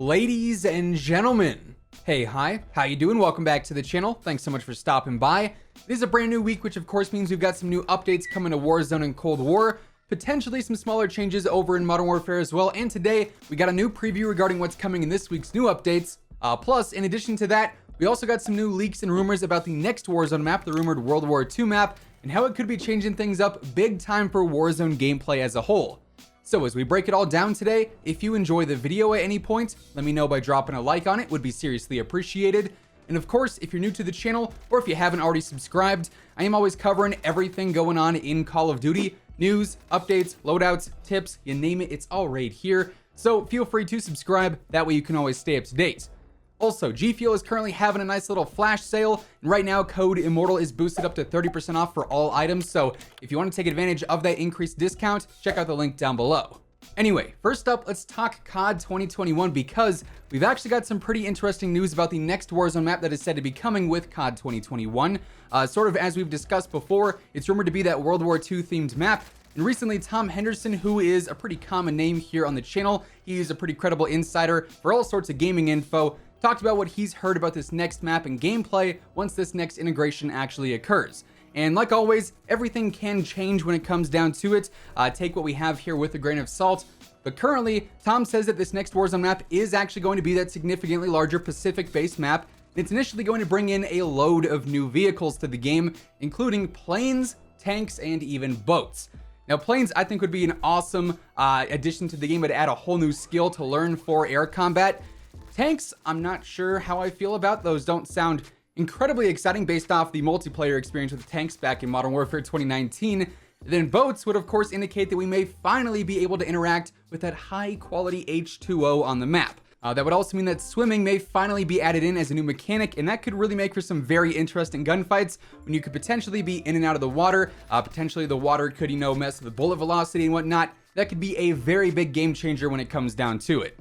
Ladies and gentlemen, hey, hi, how you doing? Welcome back to the channel. Thanks so much for stopping by. This is a brand new week, which of course means we've got some new updates coming to Warzone and Cold War, potentially some smaller changes over in Modern Warfare as well, and today we got a new preview regarding what's coming in this week's new updates. Plus, in addition to that, we also got some new leaks and rumors about the next Warzone map, the rumored World War II map, and how it could be changing things up big time for Warzone gameplay as a whole. So as we break it all down today, if you enjoy the video at any point, let me know by dropping a like on it, would be seriously appreciated. And of course, if you're new to the channel, or if you haven't already subscribed, I am always covering everything going on in Call of Duty. News, updates, loadouts, tips, you name it, it's all right here. So feel free to subscribe, that way you can always stay up to date. Also, G Fuel is currently having a nice little flash sale, and right now COD WARZONE is boosted up to 30% off for all items, so if you want to take advantage of that increased discount, check out the link down below. Anyway, first up, let's talk COD 2021 because we've actually got some pretty interesting news about the next Warzone map that is said to be coming with COD 2021. Sort of as we've discussed before, it's rumored to be that World War II themed map. And recently, Tom Henderson, who is a pretty common name here on the channel, he's a pretty credible insider for all sorts of gaming info, talked about what he's heard about this next map and gameplay once this next integration actually occurs. And like always, everything can change when it comes down to it. Take what we have here with a grain of salt. But currently, Tom says that this next Warzone map is actually going to be that significantly larger Pacific-based map. It's initially going to bring in a load of new vehicles to the game, including planes, tanks, and even boats. Now, planes, I think, would be an awesome addition to the game. It would add a whole new skill to learn for air combat. Tanks, I'm not sure how I feel about. Those don't sound incredibly exciting based off the multiplayer experience with tanks back in Modern Warfare 2019. Then boats would of course indicate that we may finally be able to interact with that high quality H2O on the map. That would also mean that swimming may finally be added in as a new mechanic, and that could really make for some very interesting gunfights when you could potentially be in and out of the water. Potentially the water could, mess with the bullet velocity and whatnot. That could be a very big game changer when it comes down to it.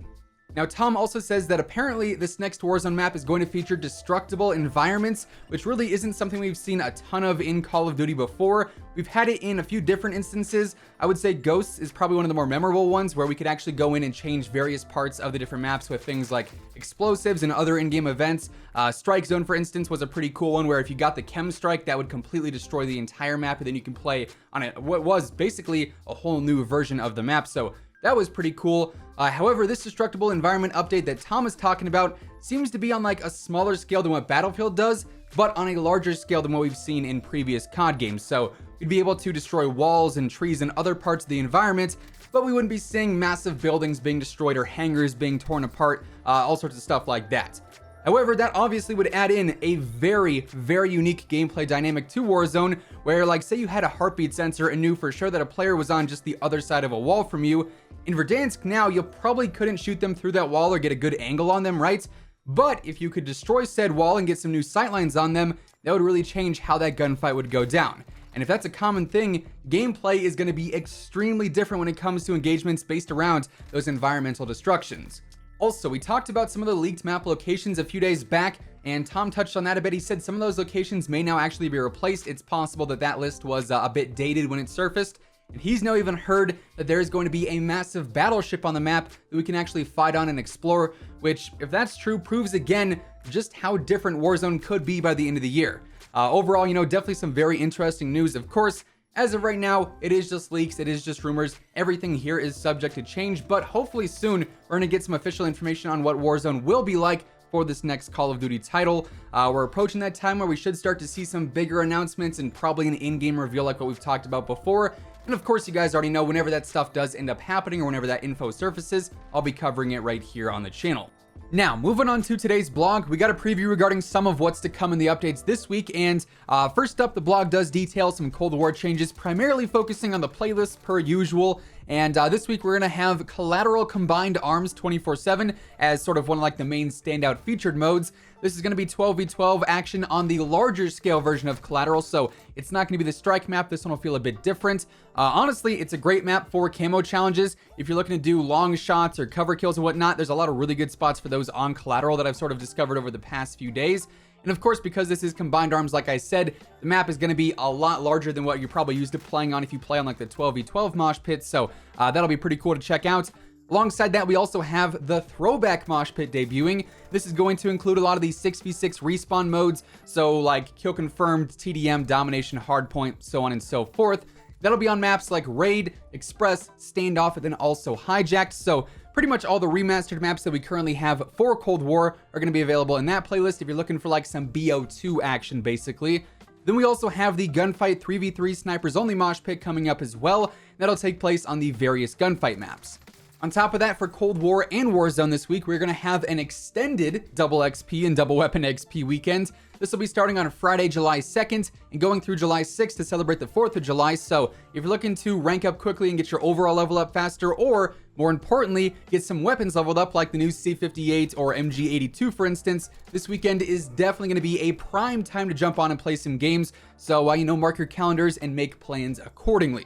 Now, Tom also says that apparently this next Warzone map is going to feature destructible environments, which really isn't something we've seen a ton of in Call of Duty before. We've had it in a few different instances. I would say Ghosts is probably one of the more memorable ones where we could actually go in and change various parts of the different maps with things like explosives and other in-game events. Strike Zone, for instance, was a pretty cool one where if you got the chem strike, that would completely destroy the entire map, and then you can play on what was basically a whole new version of the map. So that was pretty cool. However, this destructible environment update that Tom is talking about seems to be on like a smaller scale than what Battlefield does, but on a larger scale than what we've seen in previous COD games. So we'd be able to destroy walls and trees and other parts of the environment, but we wouldn't be seeing massive buildings being destroyed or hangars being torn apart, all sorts of stuff like that. However, that obviously would add in a very, very unique gameplay dynamic to Warzone, where like say you had a heartbeat sensor and knew for sure that a player was on just the other side of a wall from you. In Verdansk now, you probably couldn't shoot them through that wall or get a good angle on them, right? But if you could destroy said wall and get some new sightlines on them, that would really change how that gunfight would go down. And if that's a common thing, gameplay is going to be extremely different when it comes to engagements based around those environmental destructions. Also, we talked about some of the leaked map locations a few days back, and Tom touched on that a bit. He said some of those locations may now actually be replaced. It's possible that that list was a bit dated when it surfaced. And he's now even heard that there is going to be a massive battleship on the map that we can actually fight on and explore, which, if that's true, proves again just how different Warzone could be by the end of the year. Overall, definitely some very interesting news. Of course, as of right now, it is just leaks, it is just rumors. Everything here is subject to change, but hopefully soon we're going to get some official information on what Warzone will be like for this next Call of Duty title. We're approaching that time where we should start to see some bigger announcements and probably an in-game reveal like what we've talked about before. And of course, you guys already know whenever that stuff does end up happening or whenever that info surfaces, I'll be covering it right here on the channel. Now, moving on to today's blog, we got a preview regarding some of what's to come in the updates this week. And first up, the blog does detail some Cold War changes, primarily focusing on the playlist per usual. And this week, we're going to have Collateral Combined Arms 24/7 as sort of one of like the main standout featured modes. This is going to be 12v12 action on the larger scale version of Collateral, so it's not going to be the strike map. This one will feel a bit different. Honestly, it's a great map for camo challenges. If you're looking to do long shots or cover kills and whatnot, there's a lot of really good spots for those on Collateral that I've sort of discovered over the past few days. And of course, because this is combined arms, like I said, the map is going to be a lot larger than what you're probably used to playing on if you play on like the 12v12 mosh pit. So that'll be pretty cool to check out. Alongside that, we also have the Throwback Mosh Pit debuting. This is going to include a lot of these 6v6 respawn modes, so like Kill Confirmed, TDM, Domination, Hardpoint, so on and so forth. That'll be on maps like Raid, Express, Standoff, and then also Hijacked. So pretty much all the remastered maps that we currently have for Cold War are going to be available in that playlist if you're looking for like some BO2 action, basically. Then we also have the Gunfight 3v3 Snipers Only Mosh Pit coming up as well. That'll take place on the various gunfight maps. On top of that, for Cold War and Warzone this week, we're going to have an extended double XP and double weapon XP weekend. This will be starting on Friday, July 2nd and going through July 6th to celebrate the 4th of July. So if you're looking to rank up quickly and get your overall level up faster, or more importantly, get some weapons leveled up like the new C58 or MG82, for instance, this weekend is definitely going to be a prime time to jump on and play some games. So, mark your calendars and make plans accordingly.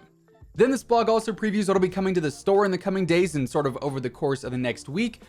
Then this blog also previews what'll be coming to the store in the coming days and sort of over the course of the next week.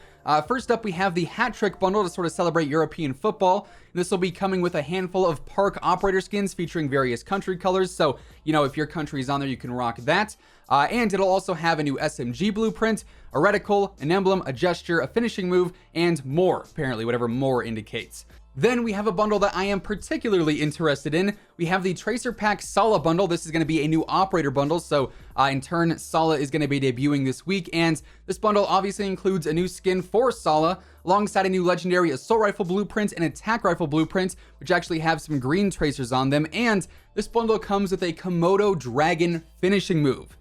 First up, we have the Hat Trick bundle to sort of celebrate European football. This will be coming with a handful of park operator skins featuring various country colors. So, if your country is on there, you can rock that. And it'll also have a new SMG blueprint, a reticle, an emblem, a gesture, a finishing move, and more, apparently, whatever more indicates. Then we have a bundle that I am particularly interested in. We have the Tracer Pack Sola bundle. This is going to be a new operator bundle, so in turn, Sola is going to be debuting this week, and this bundle obviously includes a new skin for Sola, alongside a new legendary assault rifle blueprint and attack rifle blueprint, which actually have some green tracers on them, and this bundle comes with a Komodo Dragon finishing move.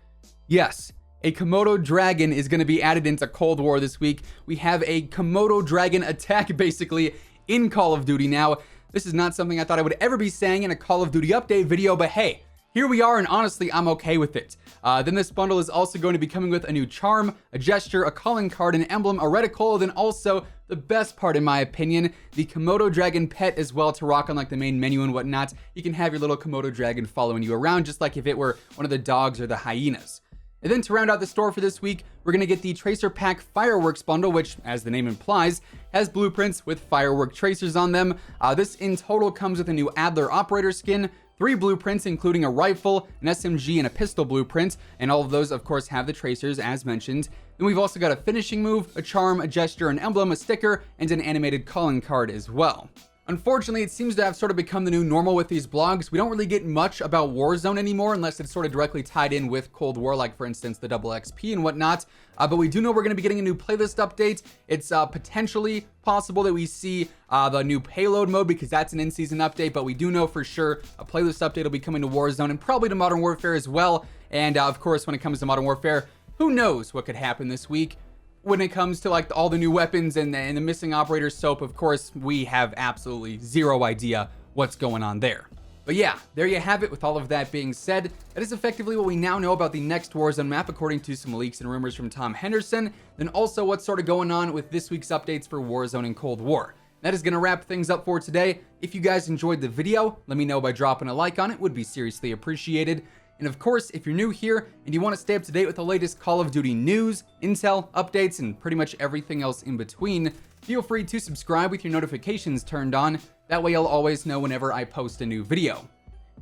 Yes, a Komodo Dragon is going to be added into Cold War this week. We have a Komodo Dragon attack, basically, in Call of Duty now. This is not something I thought I would ever be saying in a Call of Duty update video, but hey, here we are, and honestly, I'm okay with it. Then this bundle is also going to be coming with a new charm, a gesture, a calling card, an emblem, a reticle, then also the best part, in my opinion, the Komodo Dragon pet as well to rock on like the main menu and whatnot. You can have your little Komodo Dragon following you around, just like if it were one of the dogs or the hyenas. And then to round out the store for this week, we're going to get the Tracer Pack Fireworks bundle, which, as the name implies, has blueprints with firework tracers on them. This in total comes with a new Adler operator skin, 3 blueprints including a rifle, an SMG, and a pistol blueprint, and all of those of course have the tracers as mentioned. Then we've also got a finishing move, a charm, a gesture, an emblem, a sticker, and an animated calling card as well. Unfortunately, it seems to have sort of become the new normal with these blogs. We don't really get much about Warzone anymore unless it's sort of directly tied in with Cold War, like for instance the double XP and whatnot. But we do know we're going to be getting a new playlist update. It's potentially possible that we see the new payload mode because that's an in-season update, but we do know for sure a playlist update will be coming to Warzone and probably to Modern Warfare as well. And of course, when it comes to Modern Warfare, who knows what could happen this week? When it comes to like all the new weapons and the missing operator soap, of course, we have absolutely zero idea what's going on there. But yeah, there you have it. With all of that being said, that is effectively what we now know about the next Warzone map, according to some leaks and rumors from Tom Henderson, then also what's sort of going on with this week's updates for Warzone and Cold War. That is going to wrap things up for today. If you guys enjoyed the video, let me know by dropping a like on it. Would be seriously appreciated. And of course, if you're new here and you want to stay up to date with the latest Call of Duty news, intel, updates, and pretty much everything else in between, feel free to subscribe with your notifications turned on. That way you'll always know whenever I post a new video.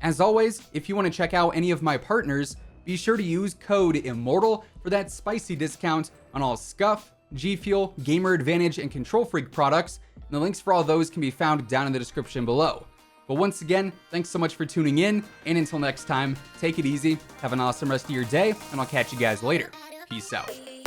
As always, if you want to check out any of my partners, be sure to use code WhosImmortal for that spicy discount on all Scuff, G Fuel, Gamer Advantage, and Control Freak products. And the links for all those can be found down in the description below. But once again, thanks so much for tuning in, and until next time, take it easy, have an awesome rest of your day, and I'll catch you guys later. Peace out.